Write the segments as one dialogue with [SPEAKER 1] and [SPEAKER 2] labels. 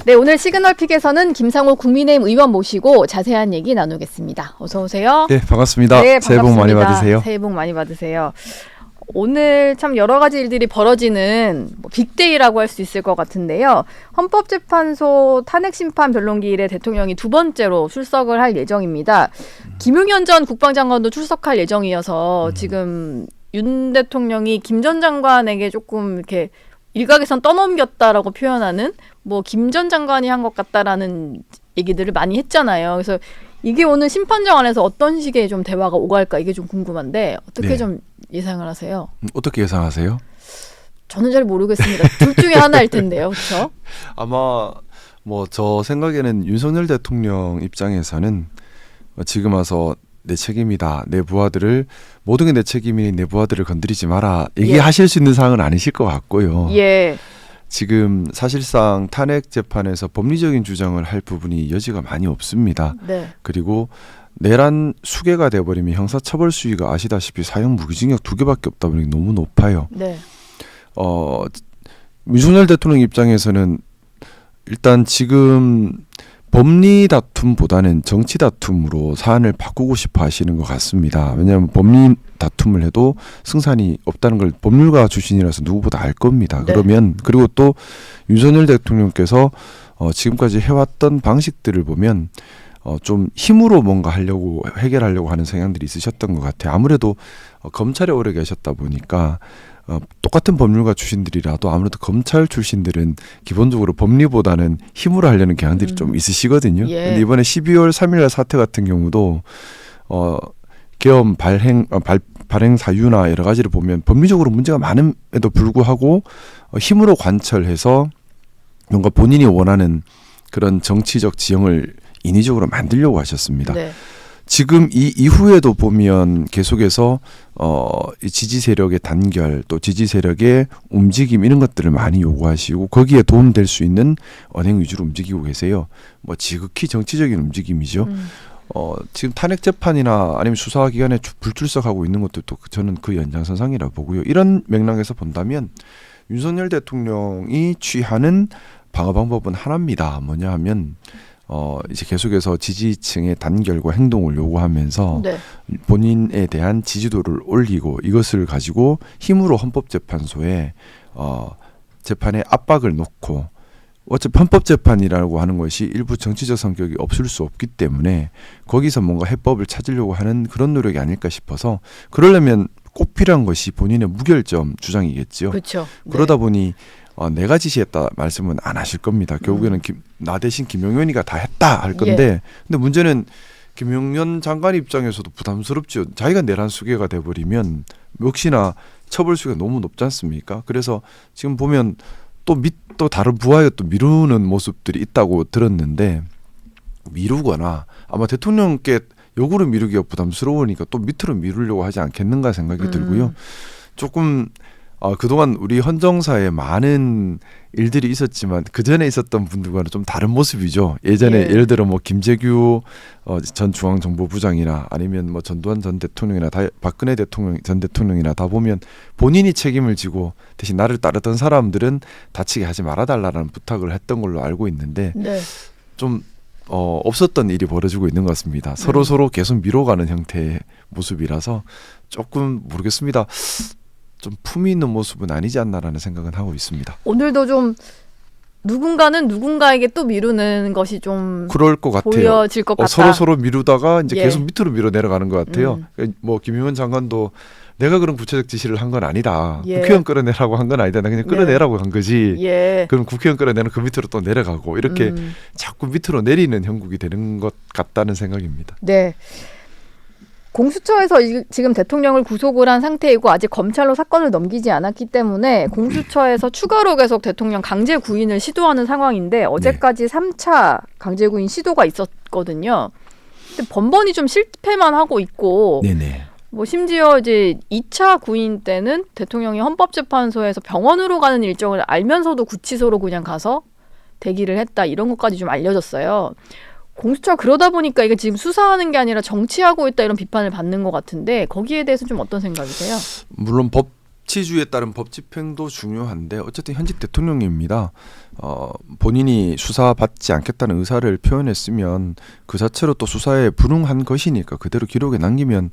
[SPEAKER 1] 네, 오늘 시그널픽에서는 김상호 국민의힘 의원 모시고 자세한 얘기 나누겠습니다. 어서 오세요.
[SPEAKER 2] 네, 반갑습니다.
[SPEAKER 1] 네,
[SPEAKER 2] 새해 복 많이 받으세요.
[SPEAKER 1] 새해 복 많이 받으세요. 오늘 참 여러 가지 일들이 벌어지는 빅데이라고 할 수 있을 것 같은데요. 헌법재판소 탄핵심판 변론기일에 대통령이 두 번째로 출석을 할 예정입니다. 김용현 전 국방장관도 출석할 예정이어서 지금 윤 대통령이 김 전 장관에게 조금 이렇게 일각에선 떠넘겼다라고 표현하는 김 전 장관이 한 것 같다라는 얘기들을 많이 했잖아요. 그래서 이게 오늘 심판정 안에서 어떤 식의 좀 대화가 오갈까 이게 좀 궁금한데 어떻게
[SPEAKER 2] 네.
[SPEAKER 1] 좀 예상을 하세요?
[SPEAKER 2] 어떻게 예상하세요?
[SPEAKER 1] 저는 잘 모르겠습니다. 둘 중에 하나일 텐데요. 그렇죠?
[SPEAKER 2] 아마 저 생각에는 윤석열 대통령 입장에서는 지금 와서 내 책임이다. 내 부하들을 모든 게 내 책임이니 내 부하들을 건드리지 마라. 얘기하실 수 있는 사항은 아니실 것 같고요.
[SPEAKER 1] 예.
[SPEAKER 2] 지금 사실상 탄핵 재판에서 법리적인 주장을 할 부분이 여지가 많이 없습니다.
[SPEAKER 1] 네.
[SPEAKER 2] 그리고 내란 수개가 돼버리면 형사처벌 수위가 아시다시피 사형 무기징역 2개밖에 없다 보니 너무 높아요.
[SPEAKER 1] 네.
[SPEAKER 2] 윤석열 대통령 입장에서는 일단 지금 법리 다툼보다는 정치 다툼으로 사안을 바꾸고 싶어 하시는 것 같습니다. 왜냐하면 법리 다툼을 해도 승산이 없다는 걸 법률가 출신이라서 누구보다 알 겁니다.
[SPEAKER 1] 네.
[SPEAKER 2] 그리고 또 윤석열 대통령께서 지금까지 해왔던 방식들을 보면 좀 힘으로 뭔가 해결하려고 하는 성향들이 있으셨던 것 같아요. 아무래도 검찰에 오래 계셨다 보니까 똑같은 법률가 출신들이라도 아무래도 검찰 출신들은 기본적으로 법리보다는 힘으로 하려는 경향들이 좀 있으시거든요.
[SPEAKER 1] 예.
[SPEAKER 2] 근데 이번에 12월 3일 사태 같은 경우도 계엄 발행 사유나 여러 가지를 보면 법리적으로 문제가 많음에도 불구하고 힘으로 관철해서 뭔가 본인이 원하는 그런 정치적 지형을 인위적으로 만들려고 하셨습니다.
[SPEAKER 1] 네.
[SPEAKER 2] 지금 이 이후에도 보면 계속해서 이 지지 세력의 단결 또 지지 세력의 움직임 이런 것들을 많이 요구하시고 거기에 도움될 수 있는 언행 위주로 움직이고 계세요. 지극히 정치적인 움직임이죠. 지금 탄핵 재판이나 아니면 수사기관에 불출석하고 있는 것도 저는 그 연장선상이라고 보고요. 이런 맥락에서 본다면 윤석열 대통령이 취하는 방어 방법은 하나입니다. 뭐냐 하면 이제 계속해서 지지층의 단결과 행동을 요구하면서
[SPEAKER 1] 네.
[SPEAKER 2] 본인에 대한 지지도를 올리고 이것을 가지고 힘으로 헌법재판소에 재판에 압박을 놓고 어차피 헌법재판이라고 하는 것이 일부 정치적 성격이 없을 수 없기 때문에 거기서 뭔가 해법을 찾으려고 하는 그런 노력이 아닐까 싶어서 그러려면 꼭 필요한 것이 본인의 무결점 주장이겠죠.
[SPEAKER 1] 그렇죠.
[SPEAKER 2] 그러다 보니 내가 지시했다 말씀은 안 하실 겁니다. 결국에는 나 대신 김용현이가 다 했다 할 건데 근데 문제는 김용현 장관 입장에서도 부담스럽죠. 자기가 내란 수괴가 돼버리면 역시나 처벌 수위가 너무 높지 않습니까? 그래서 지금 보면 또 다른 부하에 또 미루는 모습들이 있다고 들었는데 미루거나 아마 대통령께 요구를 미루기가 부담스러우니까 또 밑으로 미루려고 하지 않겠는가 생각이 들고요. 조금 그동안 우리 헌정사에 많은 일들이 있었지만 그 전에 있었던 분들과는 좀 다른 모습이죠. 예전에 예를 들어 김재규 전 중앙정보부장이나 아니면 전두환 전 대통령이나 박근혜 전 대통령이나 다 보면 본인이 책임을 지고 대신 나를 따르던 사람들은 다치게 하지 말아달라는 부탁을 했던 걸로 알고 있는데
[SPEAKER 1] 네.
[SPEAKER 2] 좀 없었던 일이 벌어지고 있는 것 같습니다. 서로 계속 미뤄가는 형태의 모습이라서 조금 모르겠습니다. 좀 품위 있는 모습은 아니지 않나라는 생각은 하고 있습니다.
[SPEAKER 1] 오늘도 좀 누군가는 누군가에게 또 미루는 것이 좀
[SPEAKER 2] 그럴 것 같아요.
[SPEAKER 1] 보여질 것 같다.
[SPEAKER 2] 서로 미루다가 이제 계속 밑으로 밀어 내려가는 것 같아요. 김용현 장관도 내가 그런 구체적 지시를 한 건 아니다. 국회의원 끌어내라고 한 건 아니다. 나 그냥 끌어내라고 한 거지. 그럼 국회의원 끌어내는 그 밑으로 또 내려가고 이렇게 자꾸 밑으로 내리는 형국이 되는 것 같다는 생각입니다.
[SPEAKER 1] 네. 공수처에서 지금 대통령을 구속을 한 상태이고 아직 검찰로 사건을 넘기지 않았기 때문에 공수처에서 추가로 계속 대통령 강제 구인을 시도하는 상황인데 어제까지 3차 강제 구인 시도가 있었거든요. 근데 번번이 좀 실패만 하고 있고
[SPEAKER 2] 네네.
[SPEAKER 1] 심지어 이제 2차 구인 때는 대통령이 헌법재판소에서 병원으로 가는 일정을 알면서도 구치소로 그냥 가서 대기를 했다 이런 것까지 좀 알려졌어요. 공수처가 그러다 보니까 이게 지금 수사하는 게 아니라 정치하고 있다 이런 비판을 받는 것 같은데 거기에 대해서 좀 어떤 생각이세요?
[SPEAKER 2] 물론 법 법치주의에 따른 법 집행도 중요한데 어쨌든 현직 대통령입니다. 본인이 수사받지 않겠다는 의사를 표현했으면 그 자체로 또 수사에 불응한 것이니까 그대로 기록에 남기면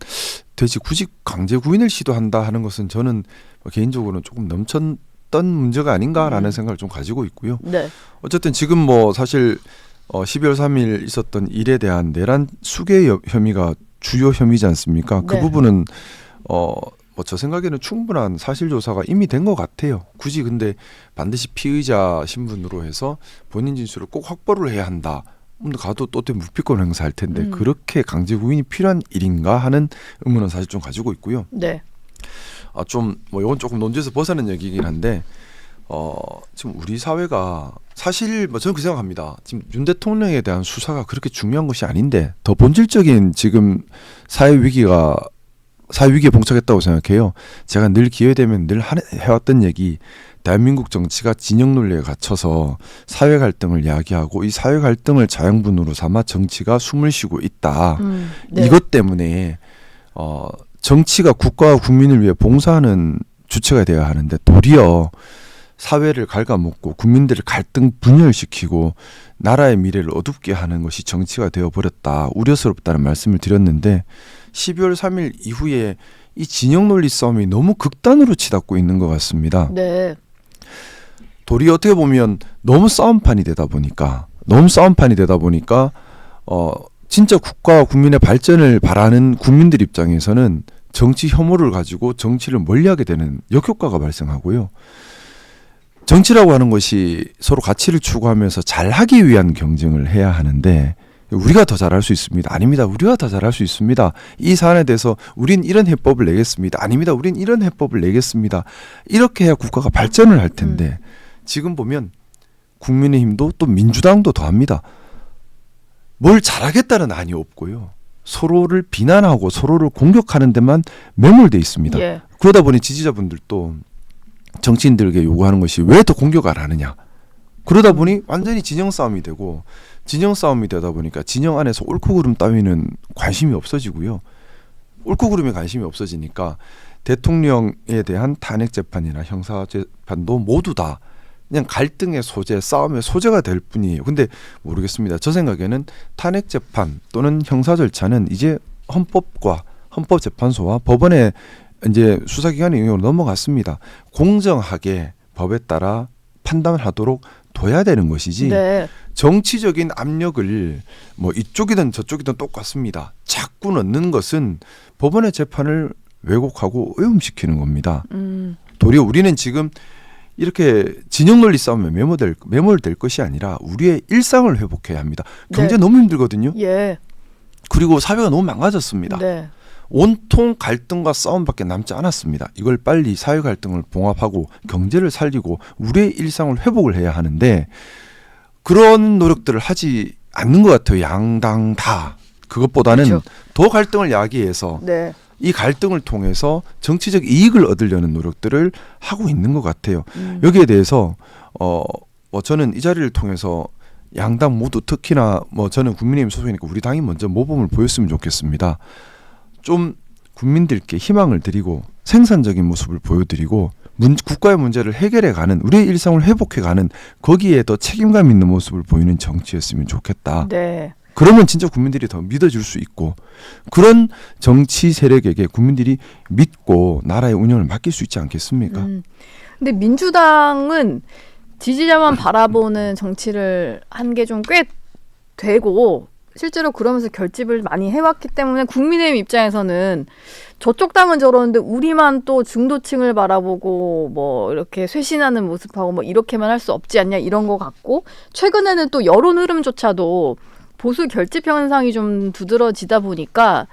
[SPEAKER 2] 되지 굳이 강제 구인을 시도한다 하는 것은 저는 개인적으로는 조금 넘쳤던 문제가 아닌가라는 생각을 좀 가지고 있고요.
[SPEAKER 1] 네.
[SPEAKER 2] 어쨌든 지금 뭐 사실 12월 3일 있었던 일에 대한 내란 수괴 혐의가 주요 혐의지 않습니까? 그
[SPEAKER 1] 네.
[SPEAKER 2] 부분은 뭐 저 생각에는 충분한 사실 조사가 이미 된 것 같아요. 굳이 근데 반드시 피의자 신분으로 해서 본인 진술을 꼭 확보를 해야 한다. 가도 또 무피권 행사할 텐데 그렇게 강제 구인이 필요한 일인가 하는 의문은 사실 좀 가지고 있고요.
[SPEAKER 1] 네.
[SPEAKER 2] 좀 뭐 이건 조금 논지에서 벗어난 얘기긴 한데 지금 우리 사회가 사실 뭐 저는 그 생각합니다. 지금 윤 대통령에 대한 수사가 그렇게 중요한 것이 아닌데 더 본질적인 지금 사회 위기에 봉착했다고 생각해요. 제가 늘 기회되면 늘 해왔던 얘기, 대한민국 정치가 진영 논리에 갇혀서 사회 갈등을 야기하고 이 사회 갈등을 자양분으로 삼아 정치가 숨을 쉬고 있다.
[SPEAKER 1] 네.
[SPEAKER 2] 이것 때문에 정치가 국가와 국민을 위해 봉사하는 주체가 되어야 하는데 도리어 사회를 갉아먹고 국민들을 갈등 분열시키고 나라의 미래를 어둡게 하는 것이 정치가 되어버렸다. 우려스럽다는 말씀을 드렸는데 12월 3일 이후에 이 진영 논리 싸움이 너무 극단으로 치닫고 있는 것 같습니다.
[SPEAKER 1] 네.
[SPEAKER 2] 도리어 어떻게 보면 너무 싸움판이 되다 보니까 진짜 국가와 국민의 발전을 바라는 국민들 입장에서는 정치 혐오를 가지고 정치를 멀리하게 되는 역효과가 발생하고요. 정치라고 하는 것이 서로 가치를 추구하면서 잘하기 위한 경쟁을 해야 하는데 우리가 더 잘할 수 있습니다. 아닙니다. 우리가 더 잘할 수 있습니다. 이 사안에 대해서 우린 이런 해법을 내겠습니다. 아닙니다. 우린 이런 해법을 내겠습니다. 이렇게 해야 국가가 발전을 할 텐데 지금 보면 국민의힘도 또 민주당도 더합니다. 뭘 잘하겠다는 안이 없고요. 서로를 비난하고 서로를 공격하는 데만 매몰돼 있습니다.
[SPEAKER 1] 예.
[SPEAKER 2] 그러다 보니 지지자분들도 정치인들에게 요구하는 것이 왜 더 공격을 안 하느냐. 그러다 보니 완전히 진영 싸움이 되고 진영 싸움이 되다 보니까 진영 안에서 옳고 그름 따위는 관심이 없어지고요. 옳고 그름에 관심이 없어지니까 대통령에 대한 탄핵 재판이나 형사 재판도 모두 다 그냥 갈등의 소재, 싸움의 소재가 될 뿐이에요. 근데 모르겠습니다. 저 생각에는 탄핵 재판 또는 형사 절차는 이제 헌법과 헌법재판소와 법원의 이제 수사기관의 영역으로 넘어갔습니다. 공정하게 법에 따라 판단을 하도록 둬야 되는 것이지
[SPEAKER 1] 네.
[SPEAKER 2] 정치적인 압력을 뭐 이쪽이든 저쪽이든 똑같습니다. 자꾸 넣는 것은 법원의 재판을 왜곡하고 오염시키는 겁니다. 도리어 우리는 지금 이렇게 진영 논리 싸움에 매몰될 것이 아니라 우리의 일상을 회복해야 합니다. 경제
[SPEAKER 1] 네.
[SPEAKER 2] 너무 힘들거든요.
[SPEAKER 1] 예.
[SPEAKER 2] 그리고 사회가 너무 망가졌습니다.
[SPEAKER 1] 네.
[SPEAKER 2] 온통 갈등과 싸움밖에 남지 않았습니다. 이걸 빨리 사회 갈등을 봉합하고 경제를 살리고 우리의 일상을 회복을 해야 하는데 그런 노력들을 하지 않는 것 같아요. 양당 다. 그것보다는
[SPEAKER 1] 그렇죠.
[SPEAKER 2] 더 갈등을 야기해서
[SPEAKER 1] 네.
[SPEAKER 2] 이 갈등을 통해서 정치적 이익을 얻으려는 노력들을 하고 있는 것 같아요. 여기에 대해서 뭐 저는 이 자리를 통해서 양당 모두 특히나 뭐 저는 국민의힘 소속이니까 우리 당이 먼저 모범을 보였으면 좋겠습니다. 좀 국민들께 희망을 드리고 생산적인 모습을 보여드리고 국가의 문제를 해결해가는 우리의 일상을 회복해가는 거기에 더 책임감 있는 모습을 보이는 정치였으면 좋겠다.
[SPEAKER 1] 네.
[SPEAKER 2] 그러면 진짜 국민들이 더 믿어줄 수 있고 그런 정치 세력에게 국민들이 믿고 나라의 운영을 맡길 수 있지 않겠습니까?
[SPEAKER 1] 근데 민주당은 지지자만 바라보는 정치를 한 게 좀 꽤 되고 실제로 그러면서 결집을 많이 해왔기 때문에 국민의힘 입장에서는 저쪽 당은 저러는데 우리만 또 중도층을 바라보고 뭐 이렇게 쇄신하는 모습하고 뭐 이렇게만 할 수 없지 않냐 이런 거 같고 최근에는 또 여론 흐름조차도 보수 결집 현상이 좀 두드러지다 보니까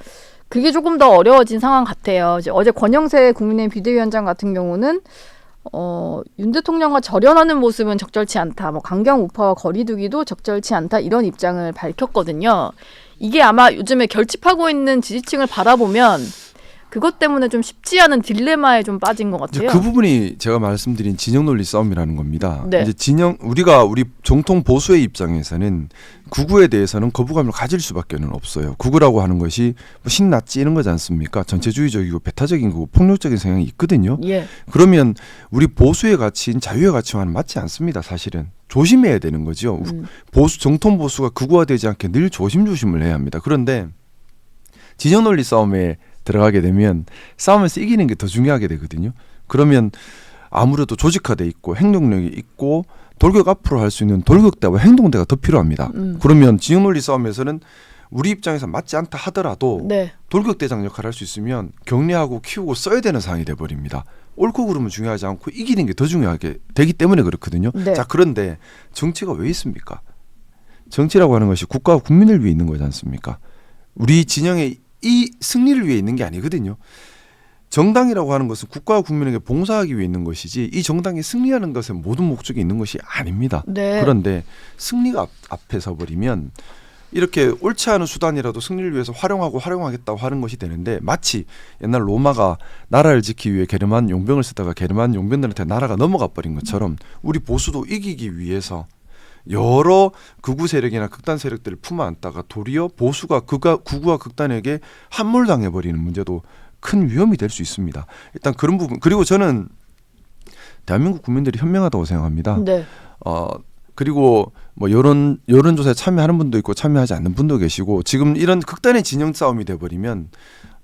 [SPEAKER 1] 그게 조금 더 어려워진 상황 같아요. 이제 어제 권영세 국민의힘 비대위원장 같은 경우는 윤 대통령과 절연하는 모습은 적절치 않다. 뭐 강경 우파와 거리두기도 적절치 않다. 이런 입장을 밝혔거든요. 이게 아마 요즘에 결집하고 있는 지지층을 바라보면 그것 때문에 좀 쉽지 않은 딜레마에 좀 빠진 것
[SPEAKER 2] 이제
[SPEAKER 1] 같아요.
[SPEAKER 2] 그 부분이 제가 말씀드린 진영 논리 싸움이라는 겁니다.
[SPEAKER 1] 네.
[SPEAKER 2] 이제 우리 정통 보수의 입장에서는 극우에 대해서는 거부감을 가질 수밖에는 없어요. 극우라고 하는 것이 뭐 신나치 이런 거지 않습니까? 전체주의적이고 배타적인 거고 폭력적인 성향이 있거든요.
[SPEAKER 1] 예.
[SPEAKER 2] 그러면 우리 보수의 가치인 자유의 가치와는 맞지 않습니다. 사실은 조심해야 되는 거죠. 정통 보수가 극우화되지 않게 늘 조심조심을 해야 합니다. 그런데 진영 논리 싸움에 들어가게 되면 싸움에서 이기는 게 더 중요하게 되거든요. 그러면 아무래도 조직화돼 있고 행동력이 있고 돌격 앞으로 할 수 있는 돌격대와 행동대가 더 필요합니다. 그러면 진영 논리 싸움에서는 우리 입장에서 맞지 않다 하더라도
[SPEAKER 1] 네.
[SPEAKER 2] 돌격대장 역할을 할 수 있으면 격려하고 키우고 써야 되는 상황이 돼버립니다. 옳고 그름은 중요하지 않고 이기는 게 더 중요하게 되기 때문에 그렇거든요.
[SPEAKER 1] 네.
[SPEAKER 2] 자, 그런데 정치가 왜 있습니까? 정치라고 하는 것이 국가와 국민을 위해 있는 거지 않습니까? 우리 진영의 이 승리를 위해 있는 게 아니거든요. 정당이라고 하는 것은 국가와 국민에게 봉사하기 위해 있는 것이지 이 정당이 승리하는 것에 모든 목적이 있는 것이 아닙니다.
[SPEAKER 1] 네.
[SPEAKER 2] 그런데 승리가 앞에 서버리면 이렇게 옳지 않은 수단이라도 승리를 위해서 활용하겠다고 하는 것이 되는데 마치 옛날 로마가 나라를 지키기 위해 게르만 용병을 쓰다가 게르만 용병들한테 나라가 넘어가 버린 것처럼 우리 보수도 이기기 위해서 여러 극우 세력이나 극단 세력들을 품어안다가 도리어 보수가 극우와 극단에게 함몰당해버리는 문제도 큰 위험이 될 수 있습니다. 일단 그런 부분, 그리고 저는 대한민국 국민들이 현명하다고 생각합니다.
[SPEAKER 1] 네.
[SPEAKER 2] 그리고 뭐 여론조사에 참여하는 분도 있고 참여하지 않는 분도 계시고 지금 이런 극단의 진영 싸움이 돼버리면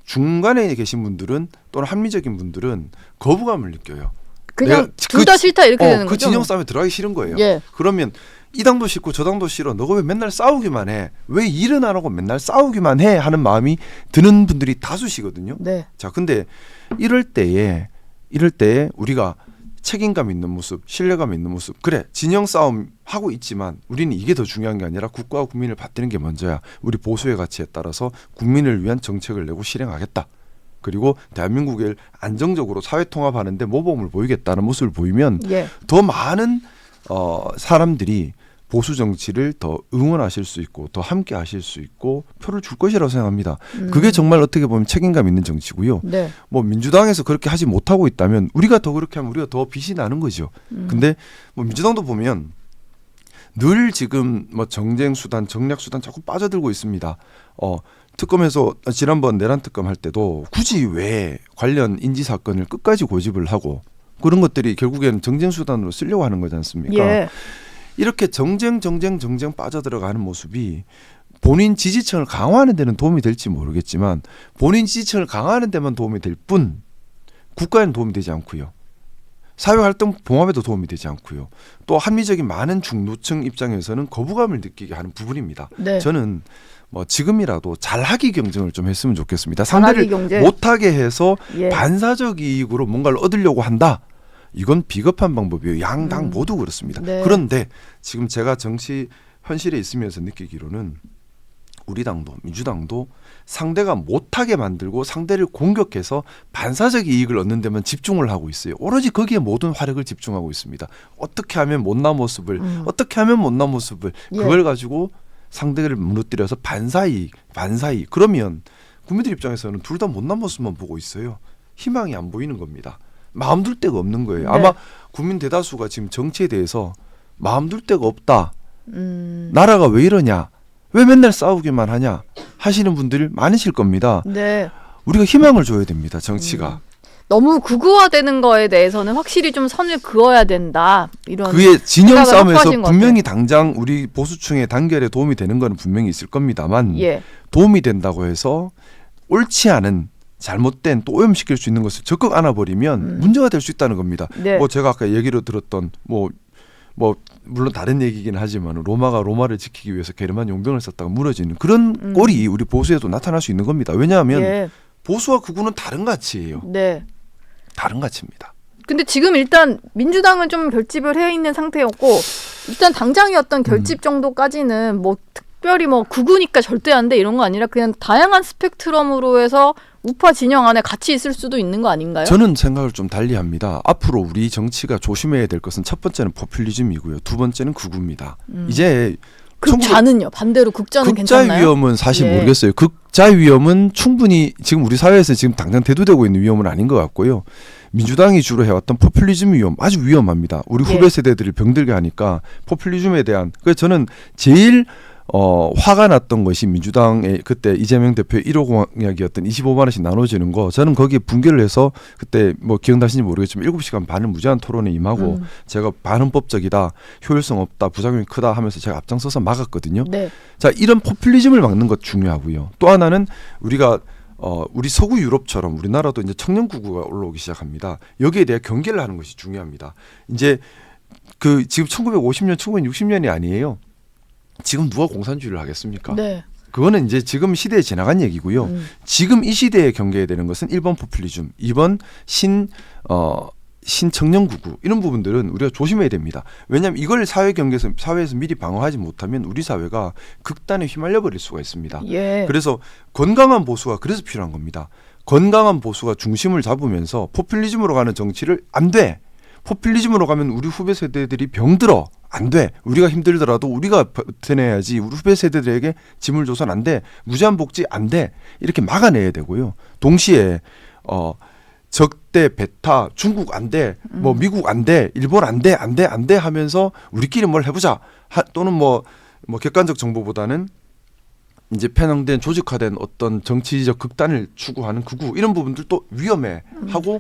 [SPEAKER 2] 중간에 계신 분들은 또는 합리적인 분들은 거부감을 느껴요.
[SPEAKER 1] 그냥 둘 다 싫다 이렇게 되는
[SPEAKER 2] 그
[SPEAKER 1] 거죠.
[SPEAKER 2] 진영 싸움에 들어가기 싫은 거예요.
[SPEAKER 1] 예.
[SPEAKER 2] 그러면 이 당도 싫고 저 당도 싫어. 너가 왜 맨날 싸우기만 해? 왜 일은 안 하고 맨날 싸우기만 해? 하는 마음이 드는 분들이 다수시거든요.
[SPEAKER 1] 네.
[SPEAKER 2] 자, 근데 이럴 때에 우리가 책임감 있는 모습, 신뢰감 있는 모습. 그래, 진영 싸움 하고 있지만 우리는 이게 더 중요한 게 아니라 국가와 국민을 받드는 게 먼저야. 우리 보수의 가치에 따라서 국민을 위한 정책을 내고 실행하겠다. 그리고 대한민국을 안정적으로 사회 통합하는데 모범을 보이겠다는 모습을 보이면
[SPEAKER 1] 예.
[SPEAKER 2] 더 많은 사람들이 보수 정치를 더 응원하실 수 있고 더 함께 하실 수 있고 표를 줄 것이라고 생각합니다. 그게 정말 어떻게 보면 책임감 있는 정치고요.
[SPEAKER 1] 네.
[SPEAKER 2] 뭐 민주당에서 그렇게 하지 못하고 있다면 우리가 더 그렇게 하면 우리가 더 빛이 나는 거죠. 근데 뭐 민주당도 보면 늘 지금 뭐 정쟁 수단, 정략 수단 자꾸 빠져들고 있습니다. 특검에서 지난번 내란 특검 할 때도 굳이 왜 관련 인지 사건을 끝까지 고집을 하고 그런 것들이 결국에는 정쟁 수단으로 쓰려고 하는 거지 않습니까?
[SPEAKER 1] 예.
[SPEAKER 2] 이렇게 정쟁 빠져들어가는 모습이 본인 지지층을 강화하는 데는 도움이 될지 모르겠지만 본인 지지층을 강화하는 데만 도움이 될 뿐 국가에는 도움이 되지 않고요. 사회활동 봉합에도 도움이 되지 않고요. 또 합리적인 많은 중도층 입장에서는 거부감을 느끼게 하는 부분입니다.
[SPEAKER 1] 네.
[SPEAKER 2] 저는 뭐 지금이라도 잘하기 경쟁을 좀 했으면 좋겠습니다.
[SPEAKER 1] 잘하기
[SPEAKER 2] 상대를
[SPEAKER 1] 경쟁.
[SPEAKER 2] 못하게 해서
[SPEAKER 1] 예.
[SPEAKER 2] 반사적 이익으로 뭔가를 얻으려고 한다. 이건 비겁한 방법이에요. 양당 모두 그렇습니다.
[SPEAKER 1] 네.
[SPEAKER 2] 그런데 지금 제가 정치 현실에 있으면서 느끼기로는 우리 당도 민주당도 상대가 못하게 만들고 상대를 공격해서 반사적 이익을 얻는 데만 집중을 하고 있어요. 오로지 거기에 모든 화력을 집중하고 있습니다. 어떻게 하면 못난 모습을
[SPEAKER 1] 예.
[SPEAKER 2] 그걸 가지고 상대를 무너뜨려서 반사이익 그러면 국민들 입장에서는 둘 다 못난 모습만 보고 있어요. 희망이 안 보이는 겁니다. 마음 둘 데가 없는 거예요.
[SPEAKER 1] 네.
[SPEAKER 2] 아마 국민 대다수가 지금 정치에 대해서 마음 둘 데가 없다. 나라가 왜 이러냐? 왜 맨날 싸우기만 하냐? 하시는 분들이 많으실 겁니다.
[SPEAKER 1] 네.
[SPEAKER 2] 우리가 희망을 줘야 됩니다. 정치가.
[SPEAKER 1] 너무 극우화되는 거에 대해서는 확실히 좀 선을 그어야 된다. 이런
[SPEAKER 2] 그의 진영
[SPEAKER 1] 생각을
[SPEAKER 2] 싸움에서
[SPEAKER 1] 확고하신 것
[SPEAKER 2] 분명히 당장 우리 보수층의 단결에 도움이 되는 건 분명히 있을 겁니다만
[SPEAKER 1] 예.
[SPEAKER 2] 도움이 된다고 해서 옳지 않은 잘못된 또 오염시킬 수 있는 것을 적극 안아버리면 문제가 될 수 있다는 겁니다.
[SPEAKER 1] 네.
[SPEAKER 2] 뭐 제가 아까 얘기로 들었던 뭐 물론 다른 얘기긴 하지만 로마가 로마를 지키기 위해서 게르만 용병을 썼다가 무너지는 그런 꼴이 우리 보수에도 나타날 수 있는 겁니다. 왜냐하면
[SPEAKER 1] 예.
[SPEAKER 2] 보수와 극우는 다른 가치예요.
[SPEAKER 1] 네.
[SPEAKER 2] 다른 가치입니다.
[SPEAKER 1] 근데 지금 일단 민주당은 좀 결집을 해 있는 상태였고 일단 당장의 어떤 결집 정도까지는 뭐 특별히 뭐 극우니까 절대 안 돼 이런 거 아니라 그냥 다양한 스펙트럼으로 해서 우파 진영 안에 같이 있을 수도 있는 거 아닌가요?
[SPEAKER 2] 저는 생각을 좀 달리합니다. 앞으로 우리 정치가 조심해야 될 것은 첫 번째는 포퓰리즘이고요. 두 번째는 극우입니다. 이제
[SPEAKER 1] 극좌는요? 반대로 극좌는
[SPEAKER 2] 극좌
[SPEAKER 1] 괜찮나요?
[SPEAKER 2] 위험은 사실
[SPEAKER 1] 예.
[SPEAKER 2] 모르겠어요. 적자 위험은 충분히 지금 우리 사회에서 지금 당장 대두되고 있는 위험은 아닌 것 같고요. 민주당이 주로 해왔던 포퓰리즘 위험 아주 위험합니다. 우리 후배 세대들을 병들게 하니까 포퓰리즘에 대한 그래서 저는 제일 화가 났던 것이 민주당의 그때 이재명 대표의 1호 공약이었던 25만 원씩 나눠주는 거 저는 거기에 붕괴를 해서 그때 뭐 기억나시는지 모르겠지만 7시간 반을 무제한 토론에 임하고 제가 반헌법적이다 효율성 없다 부작용이 크다 하면서 제가 앞장서서 막았거든요.
[SPEAKER 1] 네.
[SPEAKER 2] 자 이런 포퓰리즘을 막는 것 중요하고요. 또 하나는 우리가 우리 서구 유럽처럼 우리나라도 이제 청년구구가 올라오기 시작합니다. 여기에 대해 경계를 하는 것이 중요합니다. 이제 그 지금 1950년 1960년이 아니에요. 지금 누가 공산주의를 하겠습니까?
[SPEAKER 1] 네.
[SPEAKER 2] 그거는 이제 지금 시대에 지나간 얘기고요. 지금 이 시대에 경계해야 되는 것은 1번 포퓰리즘, 2번 신청년구구 이런 부분들은 우리가 조심해야 됩니다. 왜냐하면 이걸 사회에서 미리 방어하지 못하면 우리 사회가 극단에 휘말려 버릴 수가 있습니다.
[SPEAKER 1] 예.
[SPEAKER 2] 그래서 건강한 보수가 그래서 필요한 겁니다. 건강한 보수가 중심을 잡으면서 포퓰리즘으로 가는 정치를 안 돼. 포퓰리즘으로 가면 우리 후배 세대들이 병들어. 안 돼. 우리가 힘들더라도 우리가 버텨내야지. 우리 후배 세대들에게 짐을 줘서는 안 돼. 무제한 복지 안 돼. 이렇게 막아내야 되고요. 동시에 적대 베타 중국 안 돼. 뭐 미국 안 돼. 일본 안 돼. 안 돼. 안 돼 하면서 우리끼리 뭘 해보자. 또는 뭐 객관적 정보보다는 이제 편향된 조직화된 어떤 정치적 극단을 추구하는 극우 이런 부분들도 위험해 하고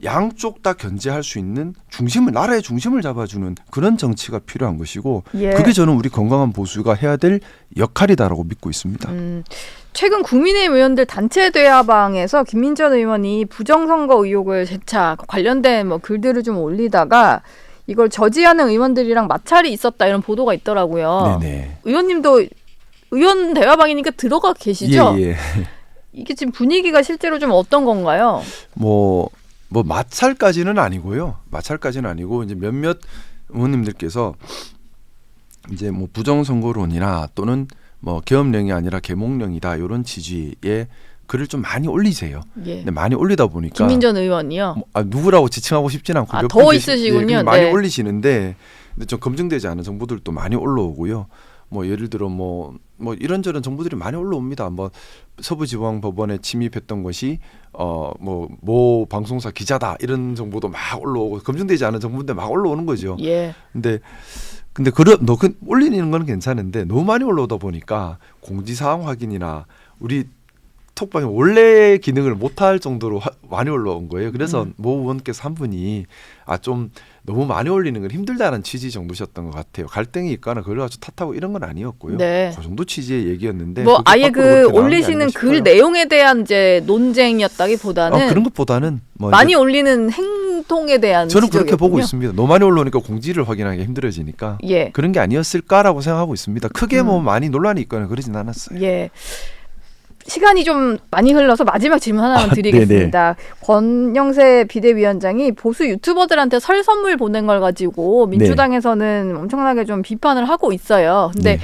[SPEAKER 2] 양쪽 다 견제할 수 있는 나라의 중심을 잡아주는 그런 정치가 필요한 것이고
[SPEAKER 1] 예.
[SPEAKER 2] 그게 저는 우리 건강한 보수가 해야 될 역할이다라고 믿고 있습니다.
[SPEAKER 1] 최근 국민의힘 의원들 단체 대화방에서 김민전 의원이 부정선거 의혹을 재차 관련된 뭐 글들을 좀 올리다가 이걸 저지하는 의원들이랑 마찰이 있었다 이런 보도가 있더라고요.
[SPEAKER 2] 네네.
[SPEAKER 1] 의원님도 의원 대화방이니까 들어가 계시죠?
[SPEAKER 2] 예.
[SPEAKER 1] 이게 지금 분위기가 실제로 좀 어떤 건가요?
[SPEAKER 2] 뭐 마찰까지는 아니고요. 마찰까지는 아니고 이제 몇몇 의원님들께서 이제 뭐 부정선거론이나 또는 뭐 계엄령이 아니라 계몽령이다 이런 취지의 글을 좀 많이 올리세요.
[SPEAKER 1] 예.
[SPEAKER 2] 근데 많이 올리다 보니까
[SPEAKER 1] 김민전 의원이요.
[SPEAKER 2] 누구라고 지칭하고 싶진 않고 몇
[SPEAKER 1] 더
[SPEAKER 2] 분
[SPEAKER 1] 있으시군요.
[SPEAKER 2] 많이
[SPEAKER 1] 네.
[SPEAKER 2] 올리시는데 근데 좀 검증되지 않은 정보들도 많이 올라오고요. 뭐 예를 들어 뭐 이런저런 정보들이 많이 올라옵니다. 뭐 서부지방법원에 침입했던 것이 모 방송사 기자다 이런 정보도 막 올라오고 검증되지 않은 정보인데 막 올라오는 거죠.
[SPEAKER 1] 예.
[SPEAKER 2] 근데 올리는 건 괜찮은데 너무 많이 올라오다 보니까 공지사항 확인이나 우리 톡방에 원래 기능을 못할 정도로 많이 올라온 거예요. 그래서 모 의원께서 한 분이 좀 너무 많이 올리는 건 힘들다는 취지 정도셨던 것 같아요. 갈등이 있거나 그걸 아주 탓하고 이런 건 아니었고요.
[SPEAKER 1] 네.
[SPEAKER 2] 그 정도 취지의 얘기였는데
[SPEAKER 1] 뭐 아예 그 올리시는
[SPEAKER 2] 글
[SPEAKER 1] 글 내용에 대한 이제 논쟁이었다기보다는
[SPEAKER 2] 그런 것보다는 뭐
[SPEAKER 1] 많이 올리는 행동에 대한
[SPEAKER 2] 저는 그렇게 보고
[SPEAKER 1] 지적이었군요.
[SPEAKER 2] 있습니다. 너무 많이 올라오니까 공지를 확인하기 힘들어지니까
[SPEAKER 1] 예.
[SPEAKER 2] 그런 게 아니었을까라고 생각하고 있습니다. 크게 뭐 많이 논란이 있거나 그러진 않았어요.
[SPEAKER 1] 예. 시간이 좀 많이 흘러서 마지막 질문 하나만 드리겠습니다. 권영세 비대위원장이 보수 유튜버들한테 설 선물 보낸 걸 가지고 민주당에서는 엄청나게 좀 비판을 하고 있어요. 근데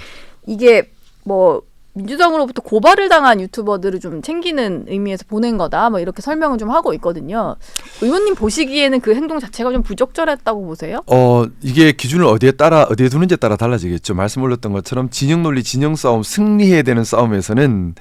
[SPEAKER 1] 이게 뭐 민주당으로부터 고발을 당한 유튜버들을 좀 챙기는 의미에서 보낸 거다. 뭐 이렇게 설명을 좀 하고 있거든요. 의원님 보시기에는 그 행동 자체가 좀 부적절했다고 보세요?
[SPEAKER 2] 이게 기준을 어디에 두는지에 따라 달라지겠죠. 말씀 올렸던 것처럼 진영 논리, 진영 싸움, 승리해야 되는 싸움에서는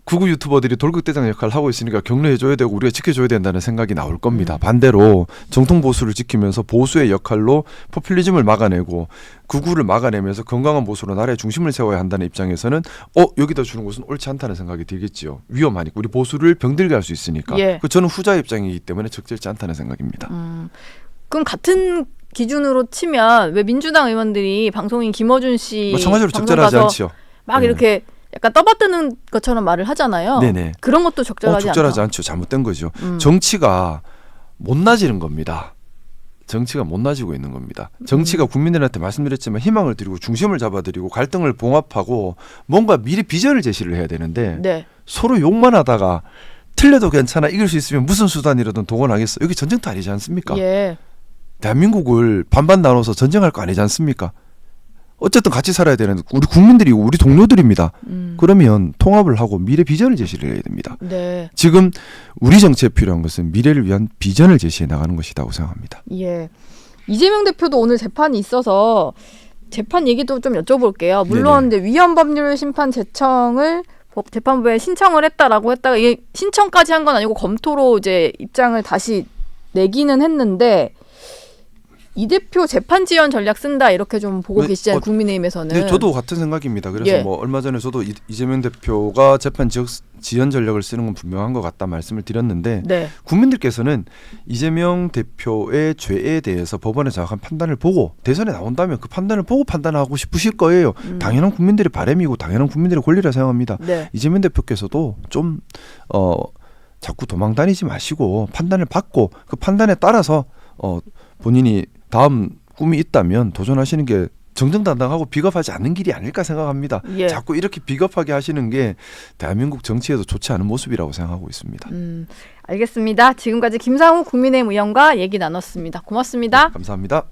[SPEAKER 2] 구구 유튜버들이 돌격대장 역할을 하고 있으니까 격려해줘야 되고 우리가 지켜줘야 된다는 생각이 나올 겁니다. 반대로 정통 보수를 지키면서 보수의 역할로 포퓰리즘을 막아내고 구구를 막아내면서 건강한 보수로 나라의 중심을 세워야 한다는 입장에서는 여기다 주는 것은 옳지 않다는 생각이 들겠지요. 위험하니까 우리 보수를 병들게 할 수 있으니까.
[SPEAKER 1] 예.
[SPEAKER 2] 저는 후자 입장이기 때문에 적절치 않다는 생각입니다.
[SPEAKER 1] 그럼 같은 기준으로 치면 왜 민주당 의원들이 방송인 김어준 씨
[SPEAKER 2] 마찬가지로 적절하지 않죠.
[SPEAKER 1] 막 이렇게 약간 떠받드는 것처럼 말을 하잖아요.
[SPEAKER 2] 네네.
[SPEAKER 1] 그런 것도 적절하지
[SPEAKER 2] 않죠. 잘못된 거죠. 정치가 못나지는 겁니다. 정치가 못나지고 있는 겁니다. 정치가 국민들한테 말씀드렸지만 희망을 드리고 중심을 잡아드리고 갈등을 봉합하고 뭔가 미리 비전을 제시를 해야 되는데 서로 욕만 하다가 틀려도 괜찮아 이길 수 있으면 무슨 수단이라든 동원하겠어. 여기 전쟁터 아니지 않습니까?
[SPEAKER 1] 예.
[SPEAKER 2] 대한민국을 반반 나눠서 전쟁할 거 아니지 않습니까? 어쨌든 같이 살아야 되는 우리 국민들이고 우리 동료들입니다. 그러면 통합을 하고 미래 비전을 제시를 해야 됩니다.
[SPEAKER 1] 네.
[SPEAKER 2] 지금 우리 정치에 필요한 것은 미래를 위한 비전을 제시해 나가는 것이라고 생각합니다.
[SPEAKER 1] 예. 이재명 대표도 오늘 재판이 있어서 재판 얘기도 좀 여쭤볼게요. 물론 이제 위헌법률 심판 제청을 재판부에 신청을 했다라고 했다가 이게 신청까지 한 건 아니고 검토로 이제 입장을 다시 내기는 했는데 이 대표 재판 지연 전략 쓴다 이렇게 좀 보고 계시잖아요. 국민의힘에서는.
[SPEAKER 2] 네, 저도 같은 생각입니다. 그래서 뭐 얼마 전에 저도 이재명 대표가 재판 지연 전략을 쓰는 건 분명한 것 같다 말씀을 드렸는데
[SPEAKER 1] 네.
[SPEAKER 2] 국민들께서는 이재명 대표의 죄에 대해서 법원의 정확한 판단을 보고 대선에 나온다면 그 판단을 보고 판단하고 싶으실 거예요. 당연한 국민들의 바람이고 당연한 국민들의 권리라 생각합니다.
[SPEAKER 1] 네.
[SPEAKER 2] 이재명 대표께서도 좀 자꾸 도망 다니지 마시고 판단을 받고 그 판단에 따라서 본인이 다음 꿈이 있다면 도전하시는 게 정정당당하고 비겁하지 않는 길이 아닐까 생각합니다.
[SPEAKER 1] 예.
[SPEAKER 2] 자꾸 이렇게 비겁하게 하시는 게 대한민국 정치에도 좋지 않은 모습이라고 생각하고 있습니다.
[SPEAKER 1] 알겠습니다. 지금까지 김상우 국민의힘 의원과 얘기 나눴습니다. 고맙습니다.
[SPEAKER 2] 네, 감사합니다.